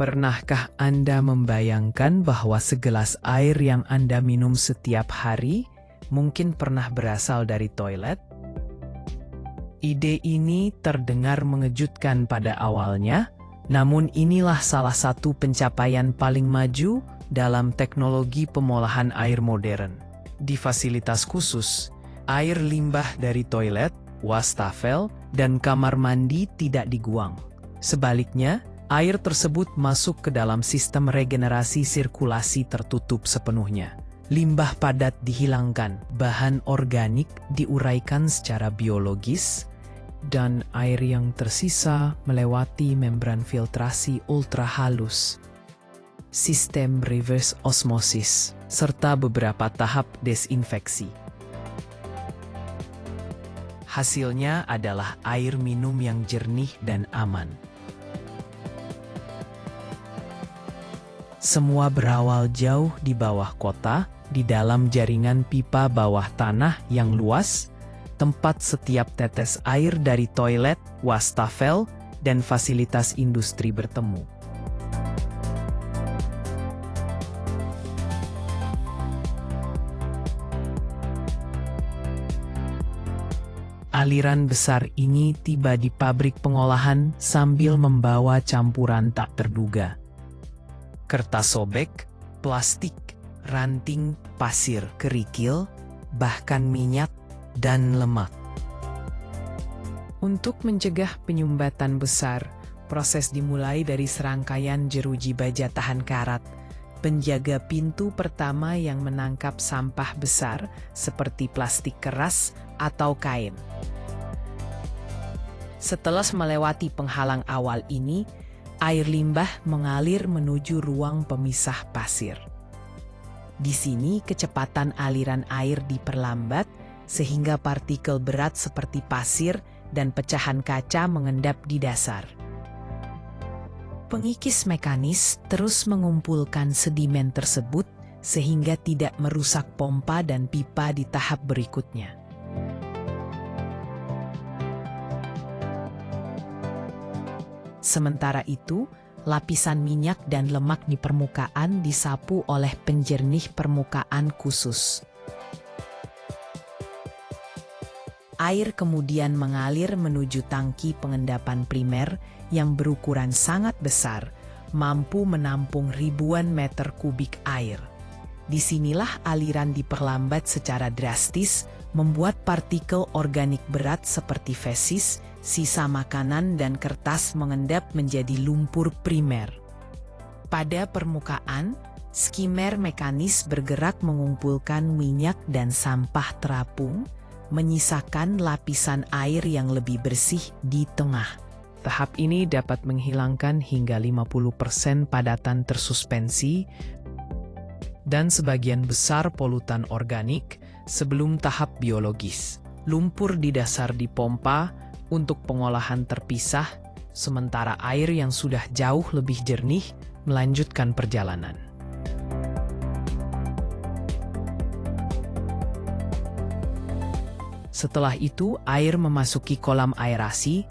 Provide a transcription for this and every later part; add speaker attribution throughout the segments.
Speaker 1: Pernahkah Anda membayangkan bahwa segelas air yang Anda minum setiap hari mungkin pernah berasal dari toilet? Ide ini terdengar mengejutkan pada awalnya, namun inilah salah satu pencapaian paling maju dalam teknologi pengolahan air modern. Di fasilitas khusus, air limbah dari toilet, wastafel, dan kamar mandi tidak dibuang. Sebaliknya, air tersebut masuk ke dalam sistem regenerasi sirkulasi tertutup sepenuhnya. Limbah padat dihilangkan, bahan organik diuraikan secara biologis, dan air yang tersisa melewati membran filtrasi ultra halus, sistem reverse osmosis, serta beberapa tahap desinfeksi. Hasilnya adalah air minum yang jernih dan aman. Semua berawal jauh di bawah kota, di dalam jaringan pipa bawah tanah yang luas, tempat setiap tetes air dari toilet, wastafel, dan fasilitas industri bertemu. Aliran besar ini tiba di pabrik pengolahan sambil membawa campuran tak terduga. Kertas sobek, plastik, ranting, pasir, kerikil, bahkan minyak dan lemak. Untuk mencegah penyumbatan besar, proses dimulai dari serangkaian jeruji baja tahan karat, penjaga pintu pertama yang menangkap sampah besar seperti plastik keras atau kain. Setelah melewati penghalang awal ini, air limbah mengalir menuju ruang pemisah pasir. Di sini kecepatan aliran air diperlambat sehingga partikel berat seperti pasir dan pecahan kaca mengendap di dasar. Pengikis mekanis terus mengumpulkan sedimen tersebut sehingga tidak merusak pompa dan pipa di tahap berikutnya. Sementara itu, lapisan minyak dan lemak di permukaan disapu oleh penjernih permukaan khusus. Air kemudian mengalir menuju tangki pengendapan primer yang berukuran sangat besar, mampu menampung ribuan meter kubik air. Disinilah aliran diperlambat secara drastis, membuat partikel organik berat seperti fesis, sisa makanan dan kertas mengendap menjadi lumpur primer. Pada permukaan, skimmer mekanis bergerak mengumpulkan minyak dan sampah terapung, menyisakan lapisan air yang lebih bersih di tengah. Tahap ini dapat menghilangkan hingga 50% padatan tersuspensi dan sebagian besar polutan organik sebelum tahap biologis. Lumpur di dasar dipompa untuk pengolahan terpisah, sementara air yang sudah jauh lebih jernih melanjutkan perjalanan. Setelah itu, air memasuki kolam aerasi,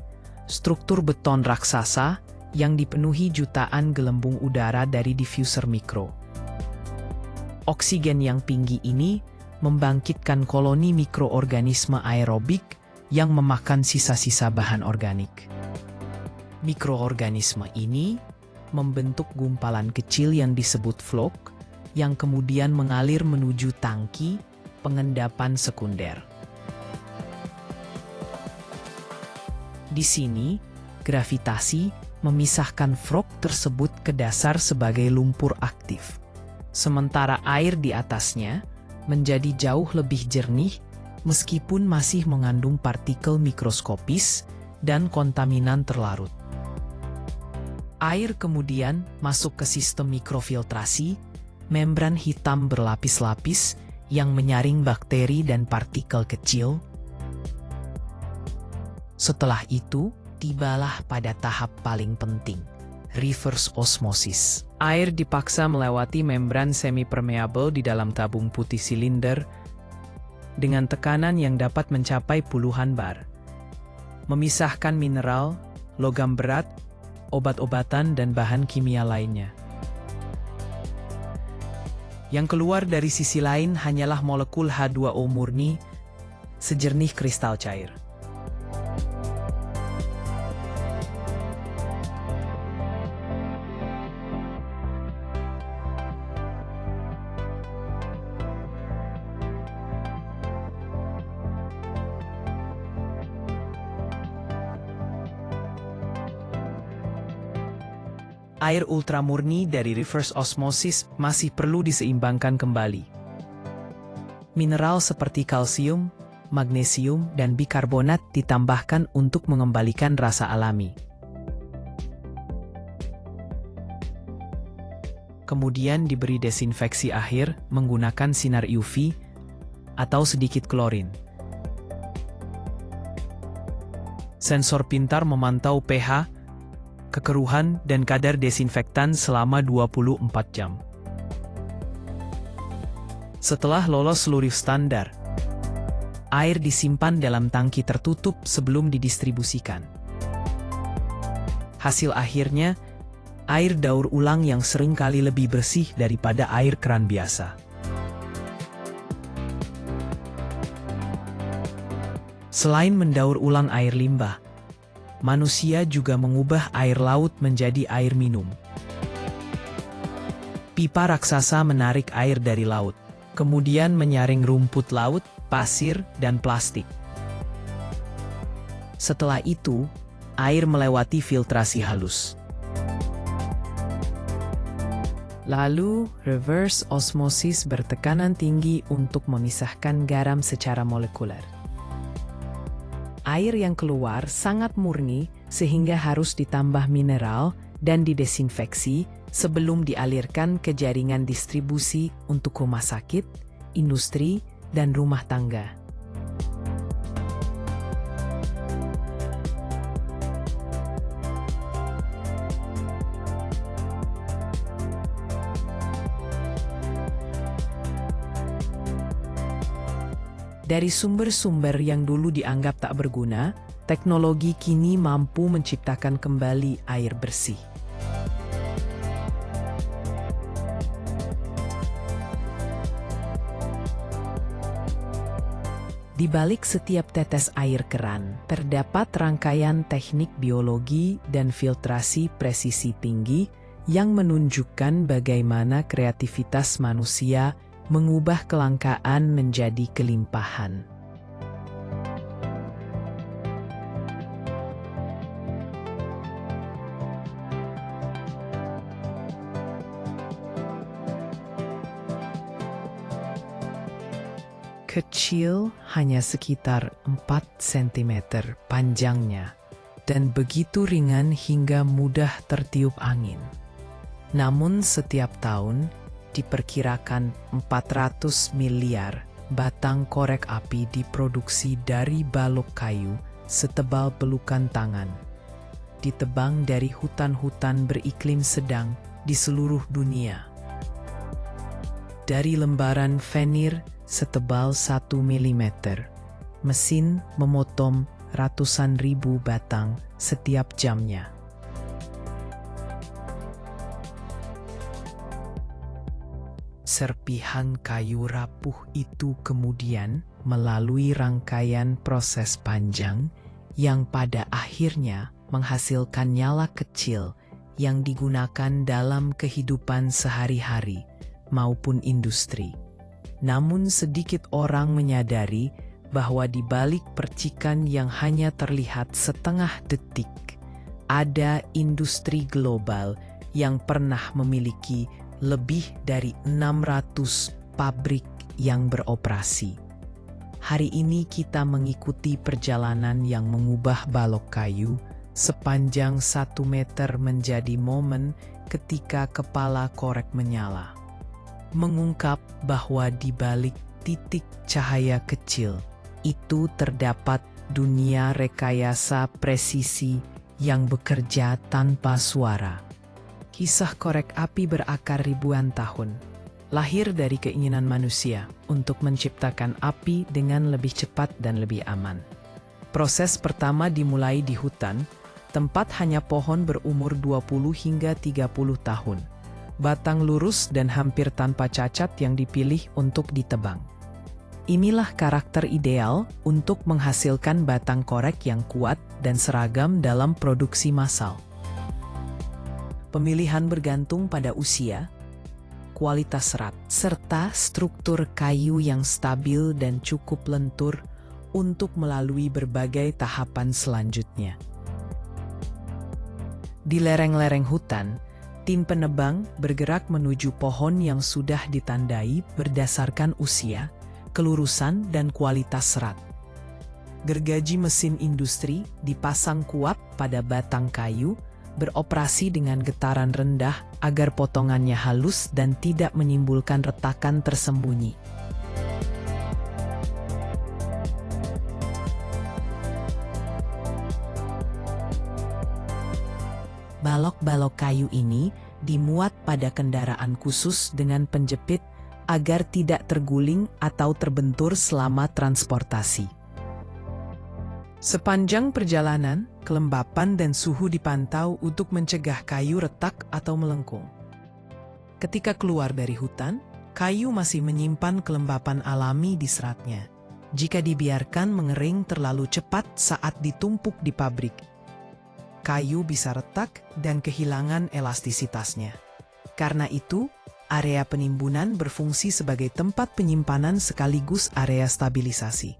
Speaker 1: struktur beton raksasa yang dipenuhi jutaan gelembung udara dari diffuser mikro. Oksigen yang tinggi ini membangkitkan koloni mikroorganisme aerobik yang memakan sisa-sisa bahan organik. Mikroorganisme ini membentuk gumpalan kecil yang disebut flok, yang kemudian mengalir menuju tangki pengendapan sekunder. Di sini, gravitasi memisahkan frog tersebut ke dasar sebagai lumpur aktif. Sementara air di atasnya menjadi jauh lebih jernih meskipun masih mengandung partikel mikroskopis dan kontaminan terlarut. Air kemudian masuk ke sistem mikrofiltrasi, membran hitam berlapis-lapis yang menyaring bakteri dan partikel kecil. Setelah itu, tibalah pada tahap paling penting, reverse osmosis. Air dipaksa melewati membran semi-permeable di dalam tabung putih silinder dengan tekanan yang dapat mencapai puluhan bar. Memisahkan mineral, logam berat, obat-obatan dan bahan kimia lainnya. Yang keluar dari sisi lain hanyalah molekul H2O murni, sejernih kristal cair. Air ultramurni dari reverse osmosis masih perlu diseimbangkan kembali. Mineral seperti kalsium, magnesium, dan bikarbonat ditambahkan untuk mengembalikan rasa alami. Kemudian diberi desinfeksi akhir menggunakan sinar UV atau sedikit klorin. Sensor pintar memantau pH, kekeruhan, dan kadar desinfektan selama 24 jam. Setelah lolos seluruh standar, air disimpan dalam tangki tertutup sebelum didistribusikan. Hasil akhirnya, air daur ulang yang sering kali lebih bersih daripada air keran biasa. Selain mendaur ulang air limbah, manusia juga mengubah air laut menjadi air minum. Pipa raksasa menarik air dari laut, kemudian menyaring rumput laut, pasir, dan plastik. Setelah itu, air melewati filtrasi halus. Lalu, reverse osmosis bertekanan tinggi untuk memisahkan garam secara molekuler. Air yang keluar sangat murni sehingga harus ditambah mineral dan didesinfeksi sebelum dialirkan ke jaringan distribusi untuk rumah sakit, industri, dan rumah tangga. Dari sumber-sumber yang dulu dianggap tak berguna, teknologi kini mampu menciptakan kembali air bersih. Di balik setiap tetes air keran, terdapat rangkaian teknik biologi dan filtrasi presisi tinggi yang menunjukkan bagaimana kreativitas manusia mengubah kelangkaan menjadi kelimpahan. Kecil, hanya sekitar 4 cm panjangnya, dan begitu ringan hingga mudah tertiup angin. Namun setiap tahun, diperkirakan 400 miliar batang korek api diproduksi dari balok kayu setebal pelukan tangan. Ditebang dari hutan-hutan beriklim sedang di seluruh dunia. Dari lembaran venir setebal 1 mm, mesin memotong ratusan ribu batang setiap jamnya. Serpihan kayu rapuh itu kemudian melalui rangkaian proses panjang yang pada akhirnya menghasilkan nyala kecil yang digunakan dalam kehidupan sehari-hari maupun industri. Namun sedikit orang menyadari bahwa di balik percikan yang hanya terlihat setengah detik, ada industri global yang pernah memiliki lebih dari 600 pabrik yang beroperasi. Hari ini kita mengikuti perjalanan yang mengubah balok kayu sepanjang 1 meter menjadi momen ketika kepala korek menyala. Mengungkap bahwa di balik titik cahaya kecil itu terdapat dunia rekayasa presisi yang bekerja tanpa suara. Kisah korek api berakar ribuan tahun, lahir dari keinginan manusia untuk menciptakan api dengan lebih cepat dan lebih aman. Proses pertama dimulai di hutan, Tempat hanya pohon berumur 20 hingga 30 tahun. Batang lurus dan hampir tanpa cacat yang dipilih untuk ditebang. Inilah karakter ideal untuk menghasilkan batang korek yang kuat dan seragam dalam produksi massal. Pemilihan bergantung pada usia, kualitas serat, serta struktur kayu yang stabil dan cukup lentur untuk melalui berbagai tahapan selanjutnya. Di lereng-lereng hutan, tim penebang bergerak menuju pohon yang sudah ditandai berdasarkan usia, kelurusan, dan kualitas serat. Gergaji mesin industri dipasang kuat pada batang kayu, beroperasi dengan getaran rendah agar potongannya halus dan tidak menimbulkan retakan tersembunyi. Balok-balok kayu ini dimuat pada kendaraan khusus dengan penjepit agar tidak terguling atau terbentur selama transportasi. Sepanjang perjalanan, kelembapan dan suhu dipantau untuk mencegah kayu retak atau melengkung. Ketika keluar dari hutan, kayu masih menyimpan kelembapan alami di seratnya. Jika dibiarkan mengering terlalu cepat saat ditumpuk di pabrik, kayu bisa retak dan kehilangan elastisitasnya. Karena itu, area penimbunan berfungsi sebagai tempat penyimpanan sekaligus area stabilisasi.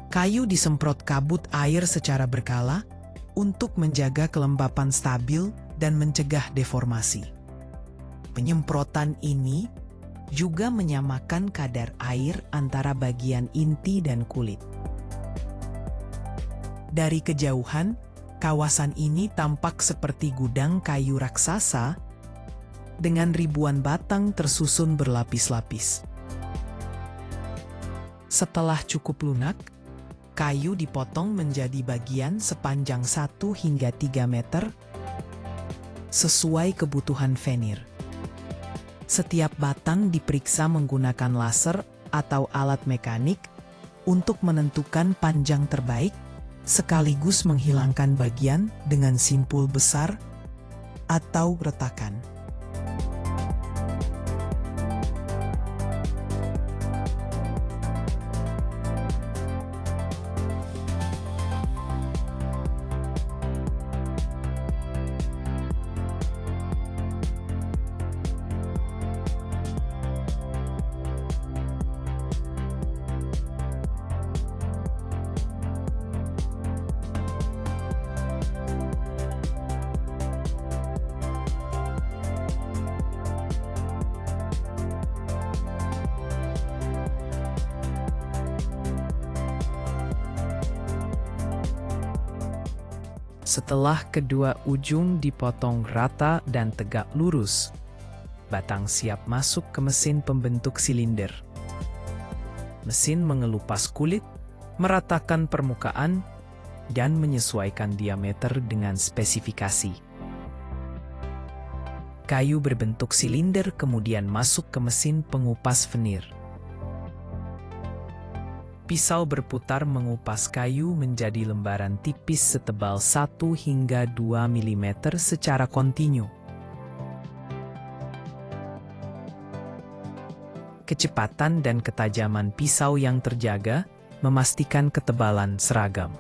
Speaker 1: Kayu disemprot kabut air secara berkala untuk menjaga kelembapan stabil dan mencegah deformasi. Penyemprotan ini juga menyamakan kadar air antara bagian inti dan kulit. Dari kejauhan, kawasan ini tampak seperti gudang kayu raksasa dengan ribuan batang tersusun berlapis-lapis. Setelah cukup lunak, kayu dipotong menjadi bagian sepanjang 1 hingga 3 meter sesuai kebutuhan venir. Setiap batang diperiksa menggunakan laser atau alat mekanik untuk menentukan panjang terbaik, sekaligus menghilangkan bagian dengan simpul besar atau retakan. Setelah kedua ujung dipotong rata dan tegak lurus, batang siap masuk ke mesin pembentuk silinder. Mesin mengelupas kulit, meratakan permukaan, dan menyesuaikan diameter dengan spesifikasi. Kayu berbentuk silinder kemudian masuk ke mesin pengupas venir. Pisau berputar mengupas kayu menjadi lembaran tipis setebal 1 hingga 2 mm secara kontinu. Kecepatan dan ketajaman pisau yang terjaga memastikan ketebalan seragam.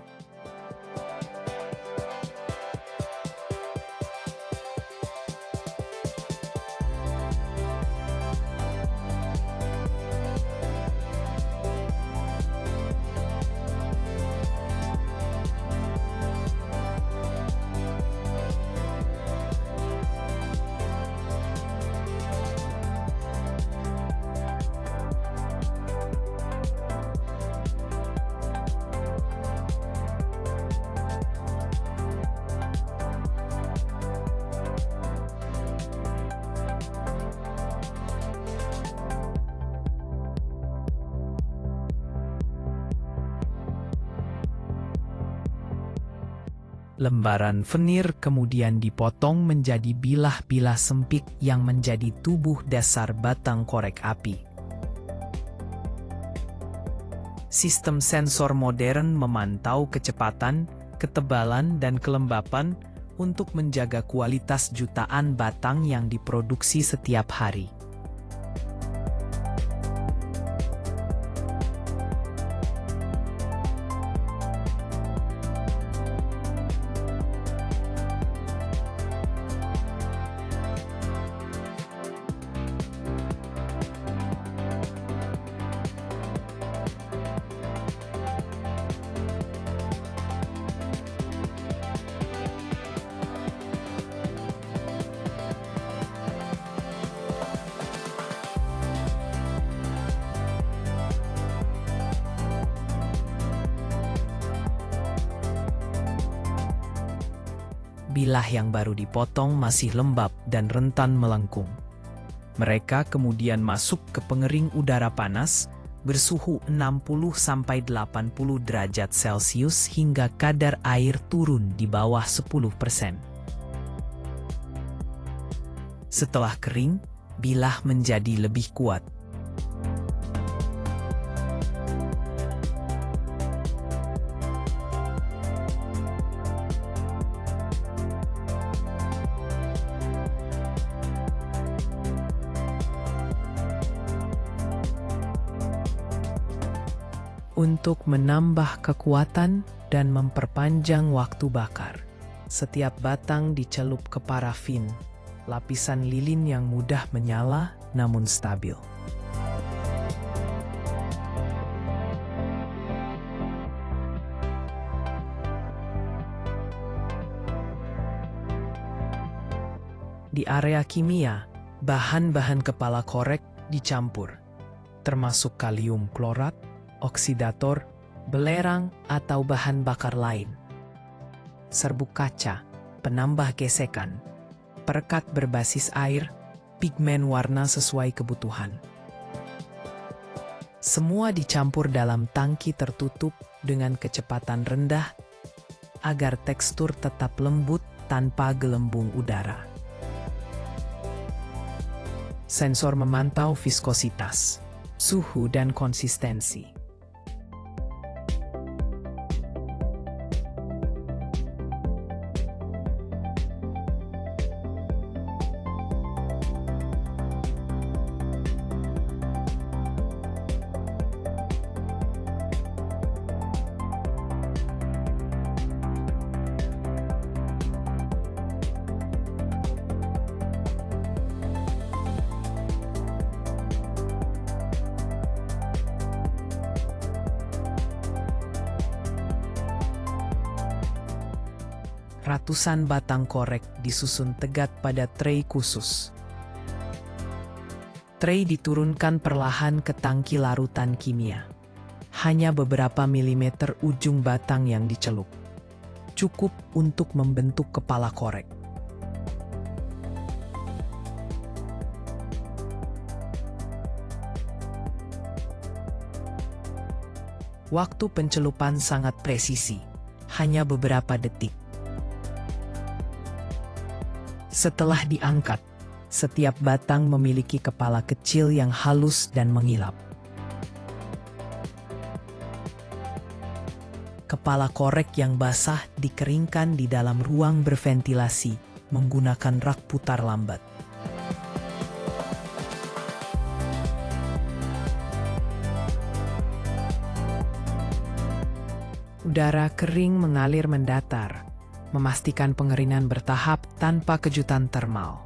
Speaker 1: Lembaran venir kemudian dipotong menjadi bilah-bilah sempit yang menjadi tubuh dasar batang korek api. Sistem sensor modern memantau kecepatan, ketebalan, dan kelembapan untuk menjaga kualitas jutaan batang yang diproduksi setiap hari. Bilah yang baru dipotong masih lembab dan rentan melengkung. Mereka kemudian masuk ke pengering udara panas bersuhu 60–80 derajat Celcius hingga kadar air turun di bawah 10%. Setelah kering, bilah menjadi lebih kuat. Untuk menambah kekuatan dan memperpanjang waktu bakar, setiap batang dicelup ke parafin, lapisan lilin yang mudah menyala namun stabil. Di area kimia, bahan-bahan kepala korek dicampur, termasuk kalium klorat, oksidator, belerang, atau bahan bakar lain. Serbuk kaca, penambah gesekan, perekat berbasis air, pigmen warna sesuai kebutuhan. Semua dicampur dalam tangki tertutup dengan kecepatan rendah agar tekstur tetap lembut tanpa gelembung udara. Sensor memantau viskositas, suhu, dan konsistensi. Ratusan batang korek disusun tegak pada tray khusus. Tray diturunkan perlahan ke tangki larutan kimia. Hanya beberapa milimeter ujung batang yang dicelup. Cukup untuk membentuk kepala korek. Waktu pencelupan sangat presisi, hanya beberapa detik. Setelah diangkat, setiap batang memiliki kepala kecil yang halus dan mengilap. Kepala korek yang basah dikeringkan di dalam ruang berventilasi menggunakan rak putar lambat. Udara kering mengalir mendatar, memastikan pengeringan bertahap tanpa kejutan termal.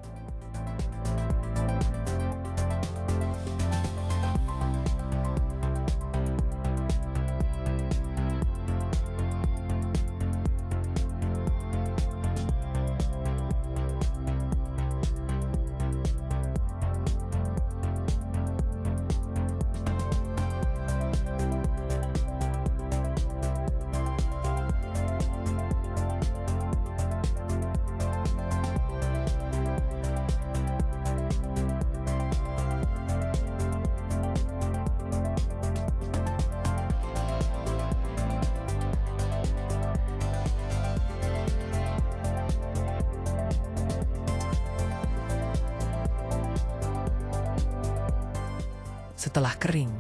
Speaker 1: Setelah kering,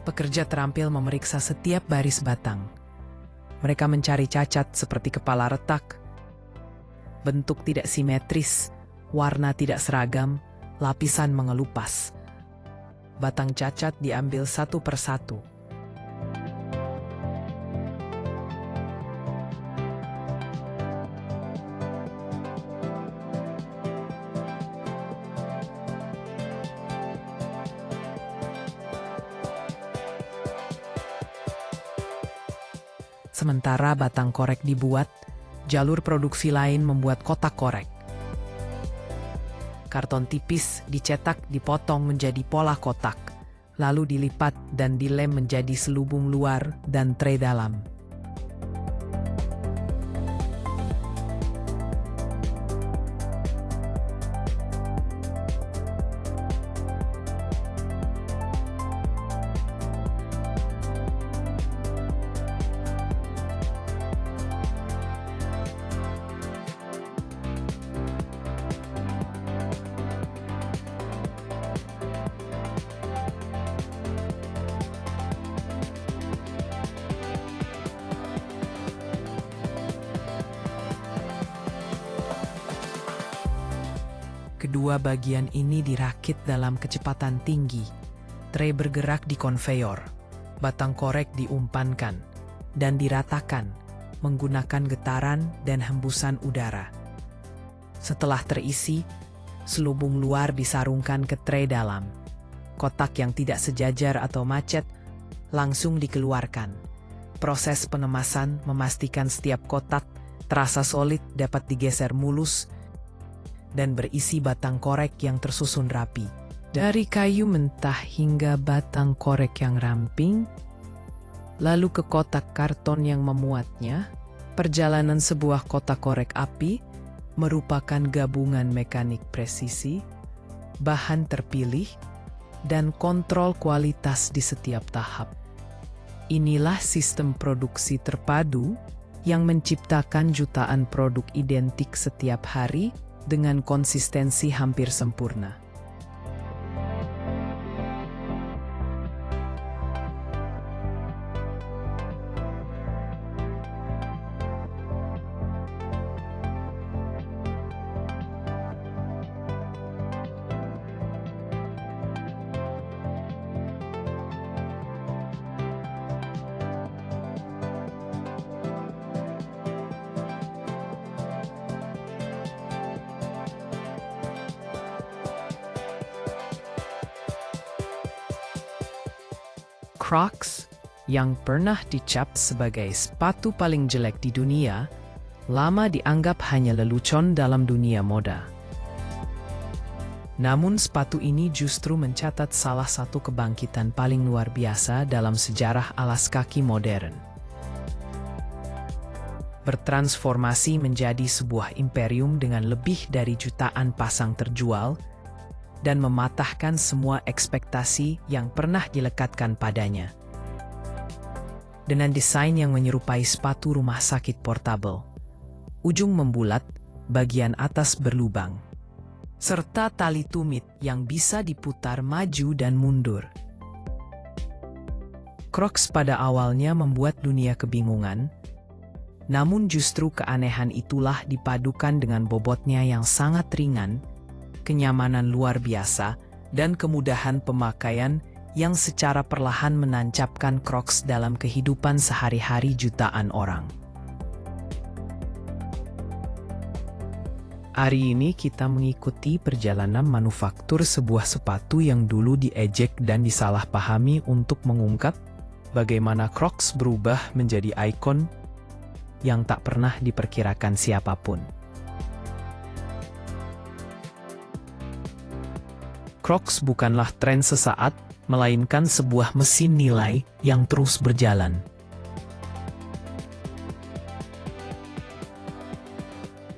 Speaker 1: pekerja terampil memeriksa setiap baris batang. Mereka mencari cacat seperti kepala retak, bentuk tidak simetris, warna tidak seragam, lapisan mengelupas. Batang cacat diambil satu persatu. Sementara batang korek dibuat, jalur produksi lain membuat kotak korek. Karton tipis dicetak, dipotong menjadi pola kotak, lalu dilipat dan dilem menjadi selubung luar dan tray dalam. Kedua bagian ini dirakit dalam kecepatan tinggi. Tray bergerak di konveyor. Batang korek diumpankan dan diratakan menggunakan getaran dan hembusan udara. Setelah terisi, selubung luar disarungkan ke tray dalam. Kotak yang tidak sejajar atau macet langsung dikeluarkan. Proses pengemasan memastikan setiap kotak terasa solid, dapat digeser mulus, dan berisi batang korek yang tersusun rapi. Dari kayu mentah hingga batang korek yang ramping, lalu ke kotak karton yang memuatnya. Perjalanan sebuah kotak korek api merupakan gabungan mekanik presisi, bahan terpilih, dan kontrol kualitas di setiap tahap. Inilah sistem produksi terpadu yang menciptakan jutaan produk identik setiap hari dengan konsistensi hampir sempurna. Crocs, yang pernah dicap sebagai sepatu paling jelek di dunia, lama dianggap hanya lelucon dalam dunia moda. Namun sepatu ini justru mencatat salah satu kebangkitan paling luar biasa dalam sejarah alas kaki modern. Bertransformasi menjadi sebuah imperium dengan lebih dari jutaan pasang terjual, dan mematahkan semua ekspektasi yang pernah dilekatkan padanya. Dengan desain yang menyerupai sepatu rumah sakit portable, ujung membulat, bagian atas berlubang, serta tali tumit yang bisa diputar maju dan mundur. Crocs pada awalnya membuat dunia kebingungan, namun justru keanehan itulah dipadukan dengan bobotnya yang sangat ringan, kenyamanan luar biasa, dan kemudahan pemakaian yang secara perlahan menancapkan Crocs dalam kehidupan sehari-hari jutaan orang. Hari ini kita mengikuti perjalanan manufaktur sebuah sepatu yang dulu diejek dan disalahpahami untuk mengungkap bagaimana Crocs berubah menjadi ikon yang tak pernah diperkirakan siapapun. Crocs bukanlah tren sesaat, melainkan sebuah mesin nilai yang terus berjalan.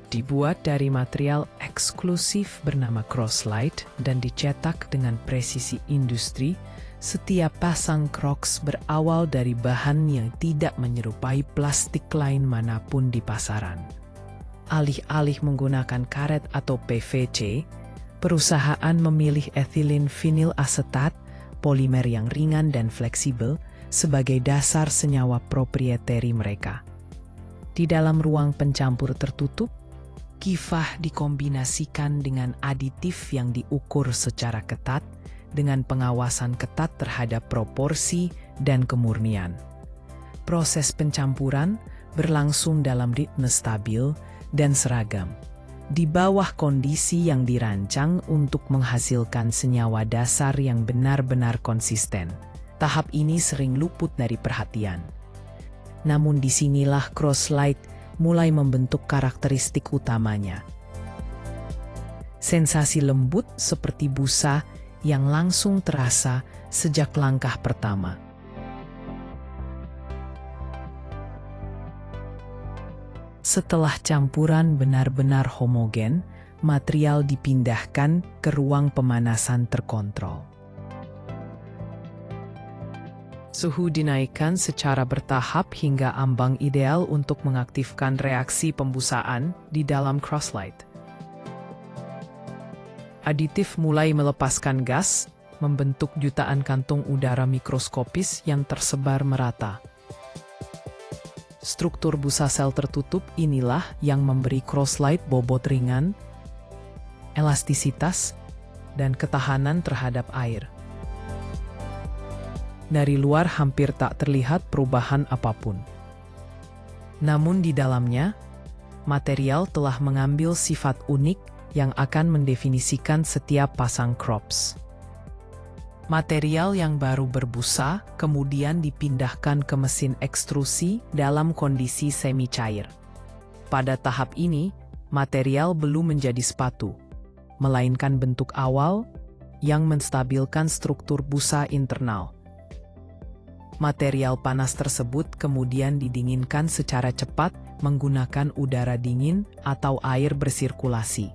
Speaker 1: Dibuat dari material eksklusif bernama Croslite dan dicetak dengan presisi industri, setiap pasang Crocs berawal dari bahan yang tidak menyerupai plastik lain manapun di pasaran. Alih-alih menggunakan karet atau PVC, perusahaan memilih ethylene vinyl asetat, polimer yang ringan dan fleksibel sebagai dasar senyawa proprietary mereka. Di dalam ruang pencampur tertutup, kifah dikombinasikan dengan aditif yang diukur secara ketat dengan pengawasan ketat terhadap proporsi dan kemurnian. Proses pencampuran berlangsung dalam ritme stabil dan seragam, di bawah kondisi yang dirancang untuk menghasilkan senyawa dasar yang benar-benar konsisten. Tahap ini sering luput dari perhatian. Namun disinilah Croslite mulai membentuk karakteristik utamanya. Sensasi lembut seperti busa yang langsung terasa sejak langkah pertama. Setelah campuran benar-benar homogen, material dipindahkan ke ruang pemanasan terkontrol. Suhu dinaikkan secara bertahap hingga ambang ideal untuk mengaktifkan reaksi pembusaan di dalam Croslite. Aditif mulai melepaskan gas, membentuk jutaan kantung udara mikroskopis yang tersebar merata. Struktur busa sel tertutup inilah yang memberi Croslite bobot ringan, elastisitas, dan ketahanan terhadap air. Dari luar hampir tak terlihat perubahan apapun. Namun di dalamnya, material telah mengambil sifat unik yang akan mendefinisikan setiap pasang crops. Material yang baru berbusa kemudian dipindahkan ke mesin ekstrusi dalam kondisi semi cair. Pada tahap ini, material belum menjadi sepatu, melainkan bentuk awal yang menstabilkan struktur busa internal. Material panas tersebut kemudian didinginkan secara cepat menggunakan udara dingin atau air bersirkulasi.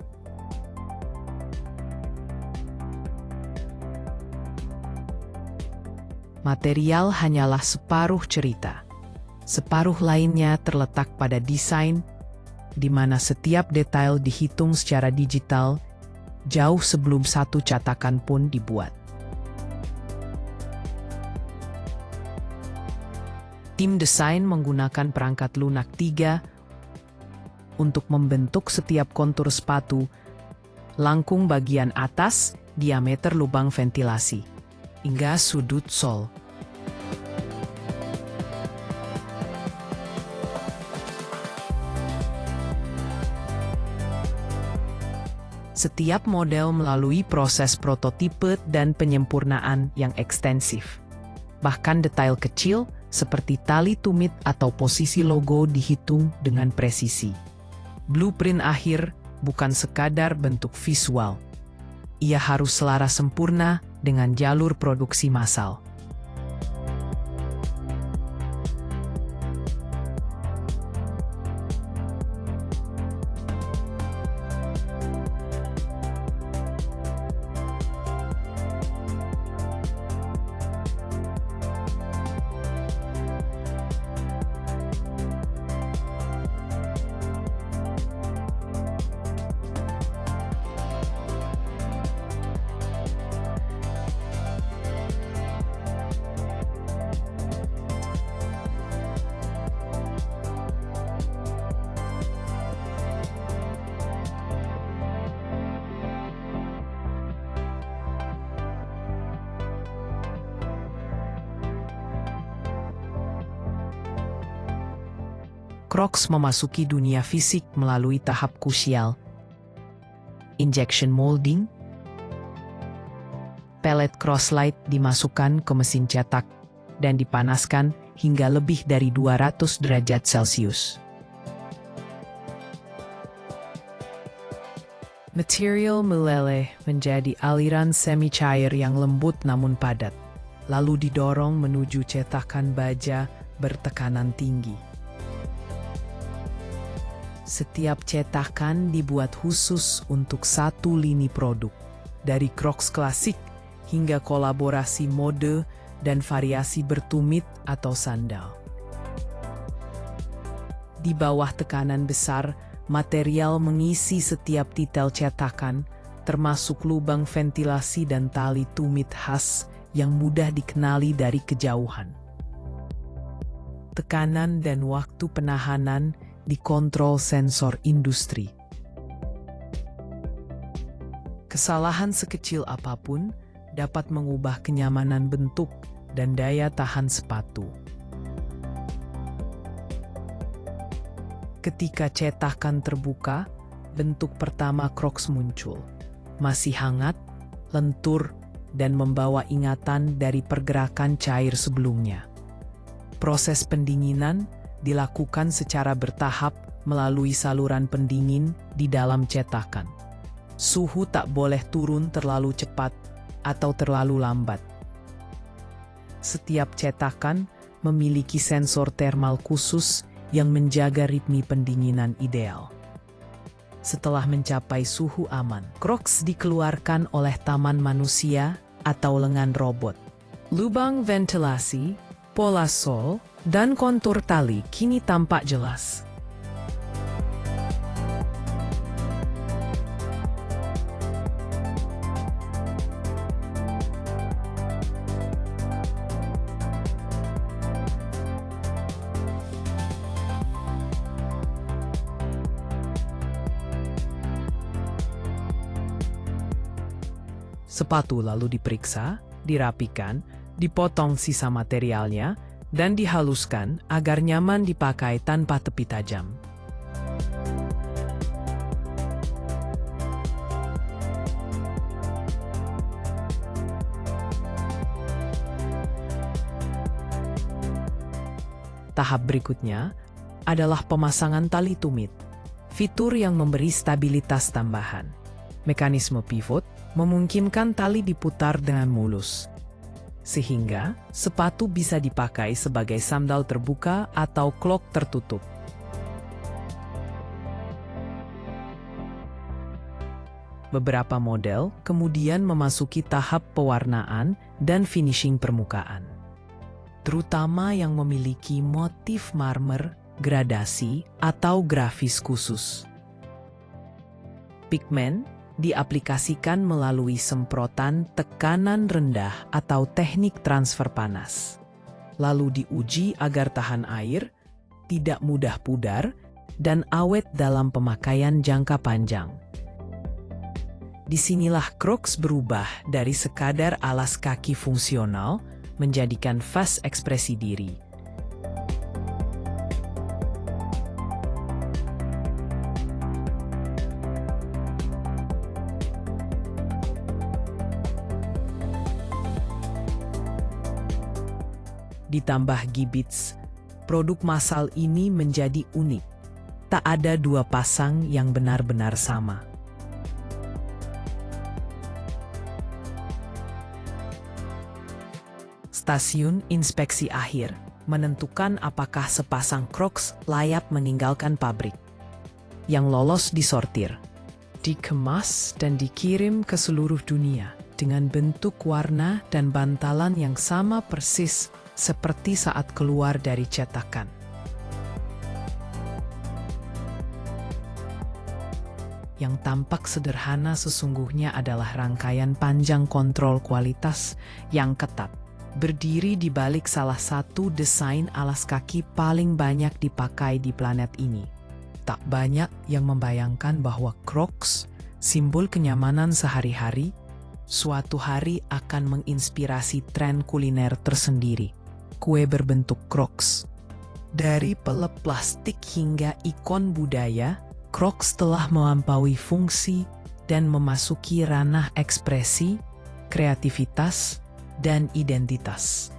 Speaker 1: Material hanyalah separuh cerita. Separuh lainnya terletak pada desain, di mana setiap detail dihitung secara digital jauh sebelum satu cetakan pun dibuat. Tim desain menggunakan perangkat lunak 3 untuk membentuk setiap kontur sepatu, langkung bagian atas, diameter lubang ventilasi, hingga sudut sol. Setiap model melalui proses prototipe dan penyempurnaan yang ekstensif. Bahkan detail kecil seperti tali tumit atau posisi logo dihitung dengan presisi. Blueprint akhir bukan sekadar bentuk visual. Ia harus selaras sempurna dengan jalur produksi massal. Crocs memasuki dunia fisik melalui tahap krusial. Injection molding. Pellet Croslite dimasukkan ke mesin cetak dan dipanaskan hingga lebih dari 200 derajat Celcius. Material meleleh menjadi aliran semi cair yang lembut namun padat, lalu didorong menuju cetakan baja bertekanan tinggi. Setiap cetakan dibuat khusus untuk satu lini produk, dari Crocs klasik hingga kolaborasi mode dan variasi bertumit atau sandal. Di bawah tekanan besar, material mengisi setiap detail cetakan, termasuk lubang ventilasi dan tali tumit khas yang mudah dikenali dari kejauhan. Tekanan dan waktu penahanan dikontrol sensor industri. Kesalahan sekecil apapun dapat mengubah kenyamanan bentuk dan daya tahan sepatu. Ketika cetakan terbuka, bentuk pertama Crocs muncul. Masih hangat, lentur, dan membawa ingatan dari pergerakan cair sebelumnya. Proses pendinginan dilakukan secara bertahap melalui saluran pendingin di dalam cetakan. Suhu tak boleh turun terlalu cepat atau terlalu lambat. Setiap cetakan memiliki sensor termal khusus yang menjaga ritme pendinginan ideal. Setelah mencapai suhu aman, Crocs dikeluarkan oleh tangan manusia atau lengan robot. Lubang ventilasi, pola sol, dan kontur tali kini tampak jelas. Sepatu lalu diperiksa, dirapikan, dipotong sisa materialnya, dan dihaluskan agar nyaman dipakai tanpa tepi tajam. Tahap berikutnya adalah pemasangan tali tumit, fitur yang memberi stabilitas tambahan. Mekanisme pivot memungkinkan tali diputar dengan mulus, sehingga sepatu bisa dipakai sebagai sandal terbuka atau clog tertutup. Beberapa model kemudian memasuki tahap pewarnaan dan finishing permukaan, terutama yang memiliki motif marmer, gradasi, atau grafis khusus. Pigmen diaplikasikan melalui semprotan tekanan rendah atau teknik transfer panas. Lalu diuji agar tahan air, tidak mudah pudar, dan awet dalam pemakaian jangka panjang. Disinilah Crocs berubah dari sekadar alas kaki fungsional menjadikan vas ekspresi diri. Ditambah Gibbets, produk massal ini menjadi unik. Tak ada dua pasang yang benar-benar sama. Stasiun inspeksi akhir menentukan apakah sepasang Crocs layak meninggalkan pabrik. Yang lolos disortir, dikemas dan dikirim ke seluruh dunia dengan bentuk, warna, dan bantalan yang sama persis seperti saat keluar dari cetakan. Yang tampak sederhana sesungguhnya adalah rangkaian panjang kontrol kualitas yang ketat, berdiri di balik salah satu desain alas kaki paling banyak dipakai di planet ini. Tak banyak yang membayangkan bahwa Crocs, simbol kenyamanan sehari-hari, suatu hari akan menginspirasi tren kuliner tersendiri. Kue berbentuk Crocs. Dari pelep plastik hingga ikon budaya, Crocs telah melampaui fungsi dan memasuki ranah ekspresi, kreativitas, dan identitas.